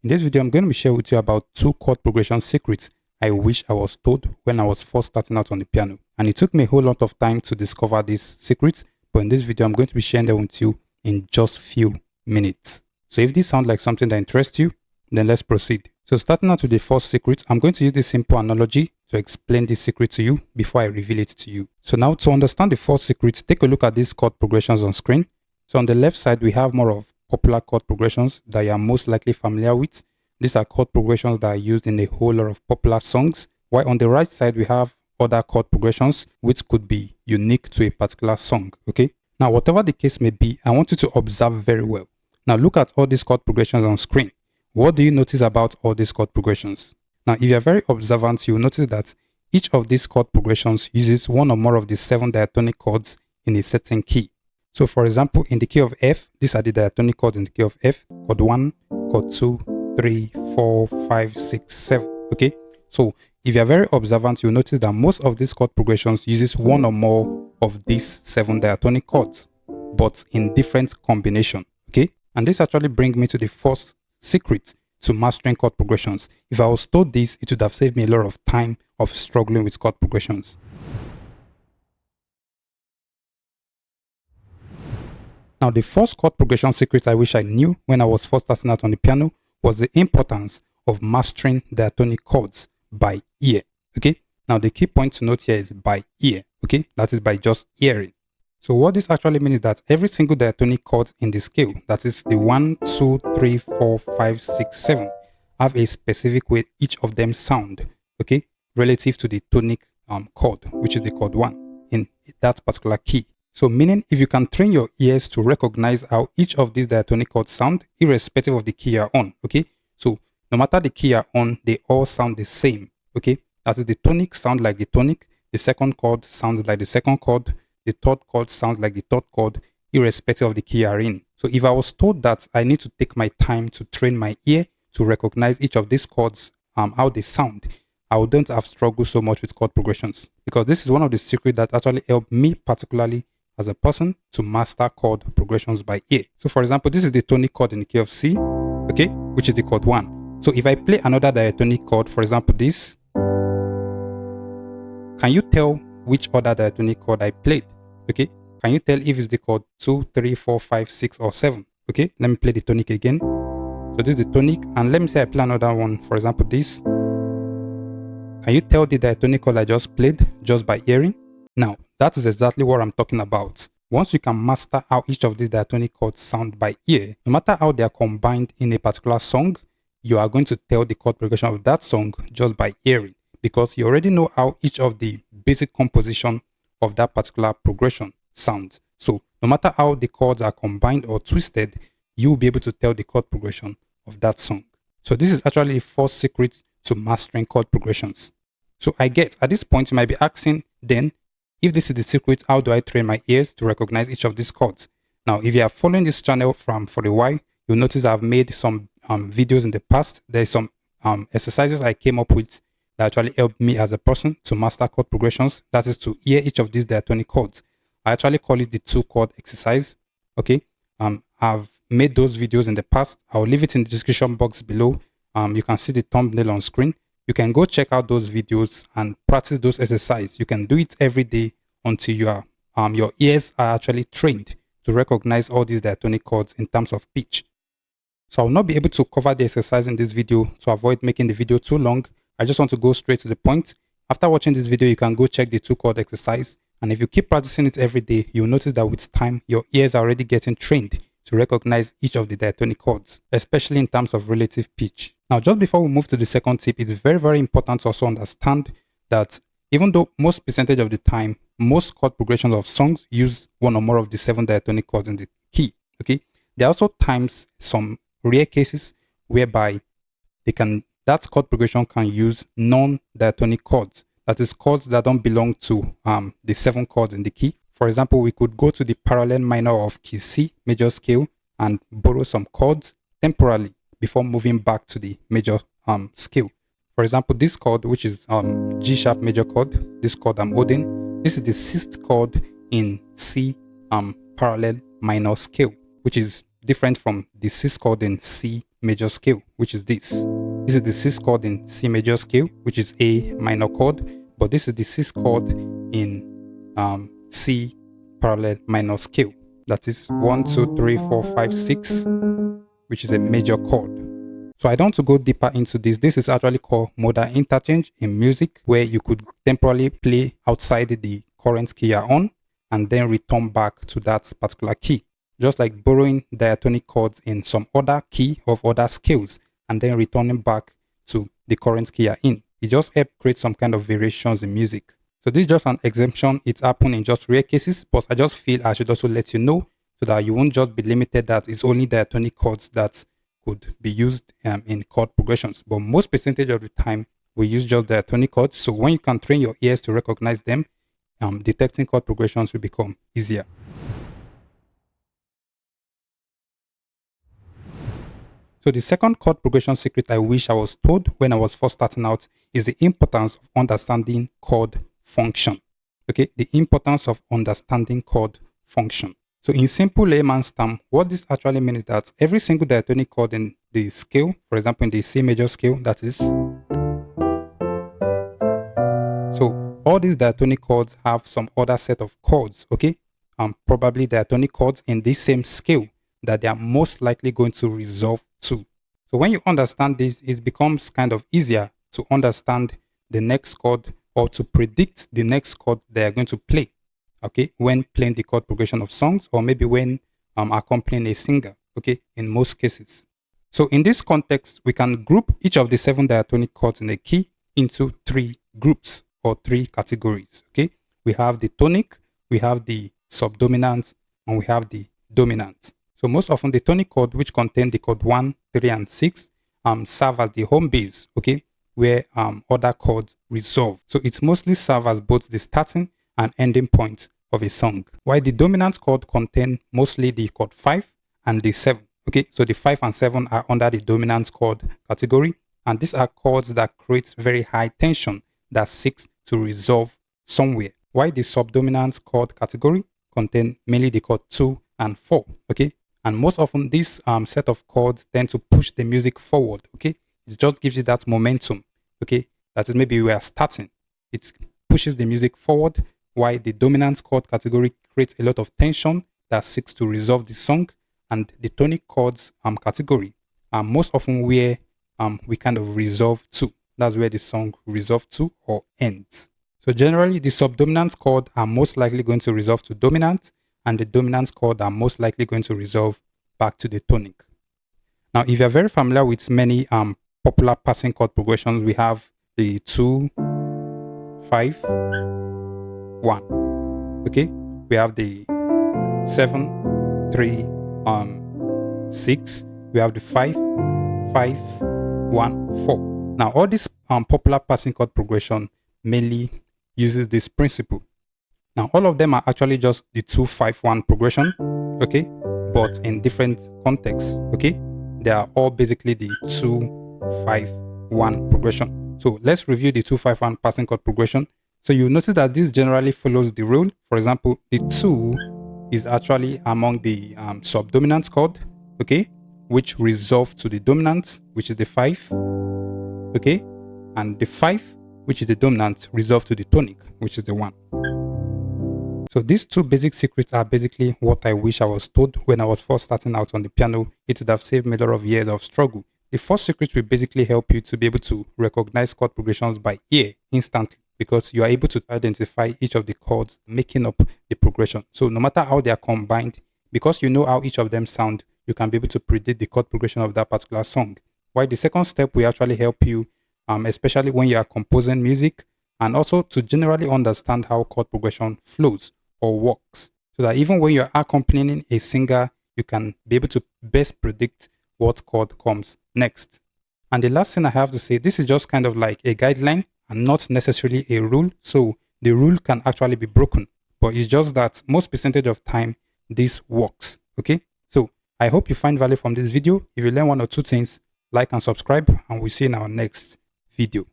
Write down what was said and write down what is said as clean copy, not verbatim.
In this video, I'm going to be sharing with you about 2 chord progression secrets I wish I was told when I was first starting out on the piano. And it took me a whole lot of time to discover these secrets, but in this video, I'm going to be sharing them with you in just few minutes. So if this sounds like something that interests you, then let's proceed. So starting out with the first secret, I'm going to use this simple analogy to explain this secret to you before I reveal it to you. So now to understand the first secret, take a look at these chord progressions on screen. So on the left side, we have more of popular chord progressions that you are most likely familiar with. These are chord progressions that are used in a whole lot of popular songs. While on the right side, we have other chord progressions which could be unique to a particular song. Okay. Now, whatever the case may be, I want you to observe very well. Now, look at all these chord progressions on screen. What do you notice about all these chord progressions? Now, if you are very observant, you will notice that each of these chord progressions uses one or more of the 7 diatonic chords in a certain key. So, for example, in the key of F, these are the diatonic chords in the key of F: chord 1, chord 2, 3, 4, 5, 6, 7. Okay. So, if you are very observant, you'll notice that most of these chord progressions uses one or more of these 7 diatonic chords, but in different combination. Okay. And this actually brings me to the first secret to mastering chord progressions. If I was told this, it would have saved me a lot of time of struggling with chord progressions. Now, the first chord progression secret I wish I knew when I was first starting out on the piano was the importance of mastering diatonic chords by ear. Okay. Now, the key point to note here is by ear. Okay. That is by just hearing. So what this actually means is that every single diatonic chord in the scale, that is the 1, 2, 3, 4, 5, 6, 7, have a specific way each of them sound, okay, relative to the tonic chord, which is the chord 1 in that particular key. So meaning if you can train your ears to recognize how each of these diatonic chords sound, irrespective of the key you're on, okay? So no matter the key you're on, they all sound the same, okay? That is, the tonic sound like the tonic, the second chord sounds like the second chord, the third chord sounds like the third chord, irrespective of the key you're in. So if I was told that I need to take my time to train my ear to recognize each of these chords, how they sound, I wouldn't have struggled so much with chord progressions, because this is one of the secrets that actually helped me particularly as a person to master chord progressions by ear. So for example, this is the tonic chord in the key of C, okay, which is the chord 1. So if I play another diatonic chord, for example this, can you tell which other diatonic chord I played? Okay, can you tell if it's the chord 2, 3, 4, 5, 6, or 7? Okay, let me play the tonic again. So this is the tonic, and let me say I play another one, for example this. Can you tell the diatonic chord I just played just by hearing? Now, that is exactly what I'm talking about. Once you can master how each of these diatonic chords sound by ear, no matter how they are combined in a particular song, you are going to tell the chord progression of that song just by hearing, because you already know how each of the basic composition of that particular progression sounds. So no matter how the chords are combined or twisted, you will be able to tell the chord progression of that song. So this is actually the first secret to mastering chord progressions. So I get at this point you might be asking, then, if this is the secret, how do I train my ears to recognize each of these chords? Now, if you are following this channel for a while, you'll notice I've made some videos in the past. There's some exercises I came up with that actually helped me as a person to master chord progressions. That is to hear each of these diatonic chords. I actually call it the 2 chord exercise. Okay. I've made those videos in the past. I'll leave it in the description box below. You can see the thumbnail on screen. You can go check out those videos and practice those exercises. You can do it every day until your ears are actually trained to recognize all these diatonic chords in terms of pitch. So I will not be able to cover the exercise in this video to avoid making the video too long. I just want to go straight to the point. After watching this video, you can go check the 2 chord exercise. And if you keep practicing it every day, you'll notice that with time, your ears are already getting trained to recognize each of the diatonic chords, especially in terms of relative pitch. Now, just before we move to the second tip, it's very, very important to also understand that even though most percentage of the time, most chord progressions of songs use one or more of the 7 diatonic chords in the key, okay, there are also times, some rare cases, whereby that chord progression can use non-diatonic chords. That is, chords that don't belong to the 7 chords in the key. For example, we could go to the parallel minor of key C, major scale, and borrow some chords temporarily before moving back to the major scale. For example, this chord, which is G sharp major chord, this chord I'm holding, this is the 6th chord in C parallel minor scale, which is different from the 6th chord in C major scale, which is this. This is the 6th chord in C major scale, which is A minor chord, but this is the 6th chord in C parallel minor scale. That is 1, 2, 3, 4, 5, 6, which is a major chord. So I don't want to go deeper into this. This is actually called modal interchange in music, where you could temporarily play outside the current key you're on and then return back to that particular key. Just like borrowing diatonic chords in some other key of other scales and then returning back to the current key you're in. It just helps create some kind of variations in music. So this is just an exemption. It's happened in just rare cases, but I just feel I should also let you know so that you won't just be limited that it's only diatonic chords that could be used in chord progressions. But most percentage of the time, we use just diatonic chords. So when you can train your ears to recognize them, detecting chord progressions will become easier. So the second chord progression secret I wish I was told when I was first starting out is the importance of understanding chord function. Okay, the importance of understanding chord function. So in simple layman's term, what this actually means is that every single diatonic chord in the scale, for example, in the C major scale, that is. So all these diatonic chords have some other set of chords, okay? Probably diatonic chords in this same scale that they are most likely going to resolve to. So when you understand this, it becomes kind of easier to understand the next chord or to predict the next chord they are going to play, okay, when playing the chord progression of songs, or maybe when accompanying a singer, okay, in most cases. So in this context, we can group each of the 7 diatonic chords in a key into 3 groups or 3 categories, okay. We have the tonic, we have the subdominant, and we have the dominant. So most often the tonic chord, which contain the chord 1, 3, and 6, serve as the home base, okay, where other chords resolve. So it mostly serves as both the starting and ending point of a song. While the dominant chord contain mostly the chord 5 and the 7. Okay, so the 5 and 7 are under the dominant chord category, and these are chords that create very high tension that seeks to resolve somewhere. While the subdominant chord category contain mainly the chord 2 and 4. Okay, and most often this set of chords tend to push the music forward. Okay, it just gives you that momentum. Okay, that is maybe we are starting. It pushes the music forward, while the dominant chord category creates a lot of tension that seeks to resolve the song, and the tonic chords category are most often where we kind of resolve to. That's where the song resolves to or ends. So generally, the subdominant chord are most likely going to resolve to dominant, and the dominant chord are most likely going to resolve back to the tonic. Now, if you're very familiar with many popular passing chord progressions, we have the 2, 5, 1. Okay, we have the 7, 3, 6. We have the 5, 5, 1, 4. Now, all these popular passing chord progression mainly uses this principle. Now, all of them are actually just the 2, 5, 1 progression, okay, but in different contexts, okay. They are all basically the 2, 5, 1 progression. So let's review the 2, 5, 1 passing chord progression. So you notice that this generally follows the rule. For example, the 2 is actually among the subdominant chord, okay, which resolve to the dominant, which is the 5, okay, and the 5, which is the dominant, resolve to the tonic, which is the 1. So these 2 basic secrets are basically what I wish I was told when I was first starting out on the piano. It would have saved me a lot of years of struggle. The first secret will basically help you to be able to recognize chord progressions by ear instantly, because you are able to identify each of the chords making up the progression. So no matter how they are combined, because you know how each of them sound, you can be able to predict the chord progression of that particular song. While the second step will actually help you, especially when you are composing music, and also to generally understand how chord progression flows or works, so that even when you're accompanying a singer, you can be able to best predict what chord comes next. And the last thing I have to say, this is just kind of like a guideline and not necessarily a rule. So the rule can actually be broken, but it's just that most percentage of time this works. Okay, so I hope you find value from this video. If you learn 1 or 2 things, like and subscribe, and we'll see you in our next video.